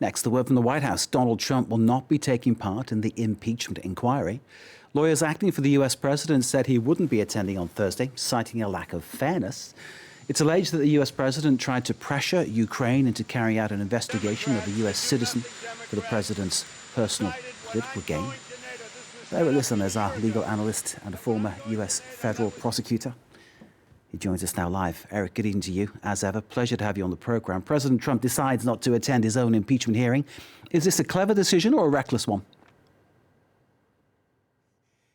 Next, the word from the White House. Donald Trump will not be taking part in the impeachment inquiry. Lawyers acting for the US president said he wouldn't be attending on Thursday, citing a lack of fairness. It's alleged that the US president tried to pressure Ukraine into carrying out an investigation of a US citizen for the president's personal political gain. Eric Lisson is our legal analyst and a former US federal prosecutor. He joins us now live. Eric, good evening to you. As ever, pleasure to have you on the programme. President Trump decides not to attend his own impeachment hearing. Is this a clever decision or a reckless one?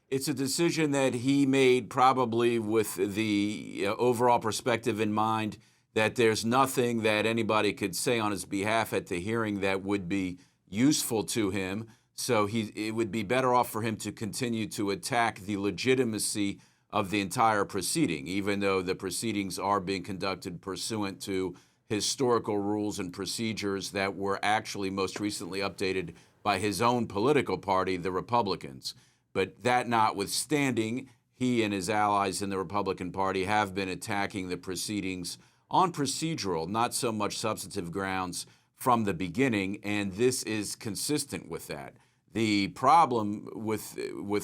It's a decision that he made probably with the overall perspective in mind that there's nothing that anybody could say on his behalf at the hearing that would be useful to him. So it would be better off for him to continue to attack the legitimacy of the entire proceeding, even though the proceedings are being conducted pursuant to historical rules and procedures that were actually most recently updated by his own political party, the Republicans. But that notwithstanding, he and his allies in the Republican Party have been attacking the proceedings on procedural, not so much substantive grounds from the beginning, and this is consistent with that. The problem with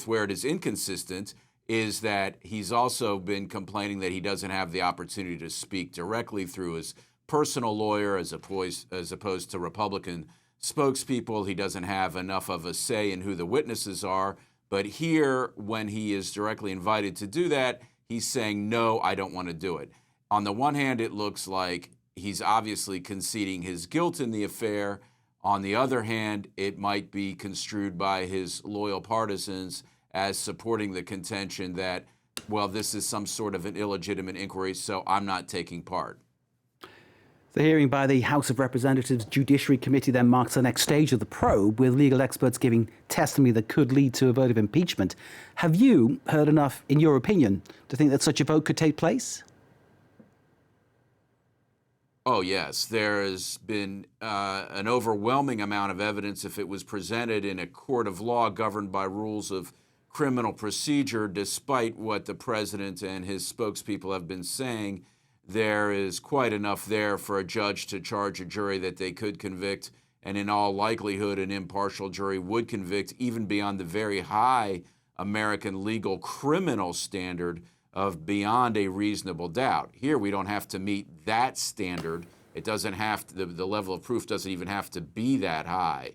where it is inconsistent is that he's also been complaining that he doesn't have the opportunity to speak directly through his personal lawyer as opposed to Republican spokespeople. He doesn't have enough of a say in who the witnesses are. But here, when he is directly invited to do that, he's saying, no, I don't want to do it. On the one hand, it looks like he's obviously conceding his guilt in the affair. On the other hand, it might be construed by his loyal partisans as supporting the contention that, well, this is some sort of an illegitimate inquiry, so I'm not taking part. The hearing by the House of Representatives Judiciary Committee then marks the next stage of the probe, with legal experts giving testimony that could lead to a vote of impeachment. Have you heard enough, in your opinion, to think that such a vote could take place? Oh, yes. There has been an overwhelming amount of evidence, if it was presented in a court of law governed by rules of criminal procedure, despite what the president and his spokespeople have been saying. There is quite enough there for a judge to charge a jury that they could convict, and in all likelihood, an impartial jury would convict, even beyond the very high American legal criminal standard of beyond a reasonable doubt. Here, we don't have to meet that standard. It doesn't have to, the level of proof doesn't even have to be that high.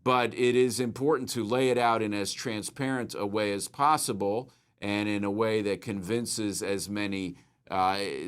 But it is important to lay it out in as transparent a way as possible and in a way that convinces as many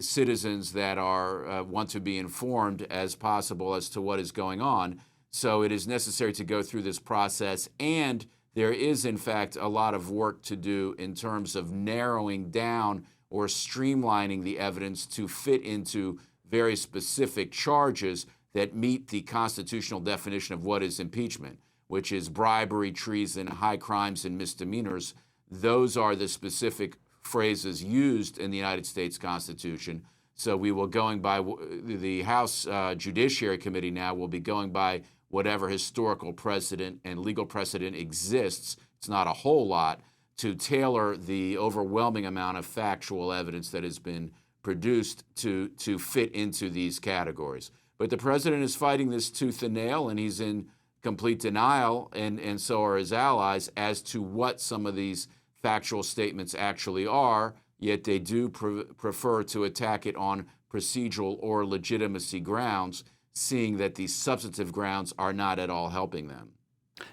citizens that are want to be informed as possible as to what is going on. So it is necessary to go through this process, and there is, in fact, a lot of work to do in terms of narrowing down or streamlining the evidence to fit into very specific charges that meet the constitutional definition of what is impeachment, which is bribery, treason, high crimes, and misdemeanors. Those are the specific phrases used in the United States Constitution. So we will going by the House Judiciary Committee now will be going by whatever historical precedent and legal precedent exists. It's not a whole lot to tailor the overwhelming amount of factual evidence that has been produced to fit into these categories. But the president is fighting this tooth and nail, and he's in complete denial, and so are his allies, as to what some of these factual statements actually are, yet they do prefer to attack it on procedural or legitimacy grounds, seeing that the substantive grounds are not at all helping them.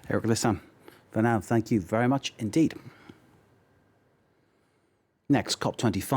Eric Lisson, for now, thank you very much indeed. Next, COP25.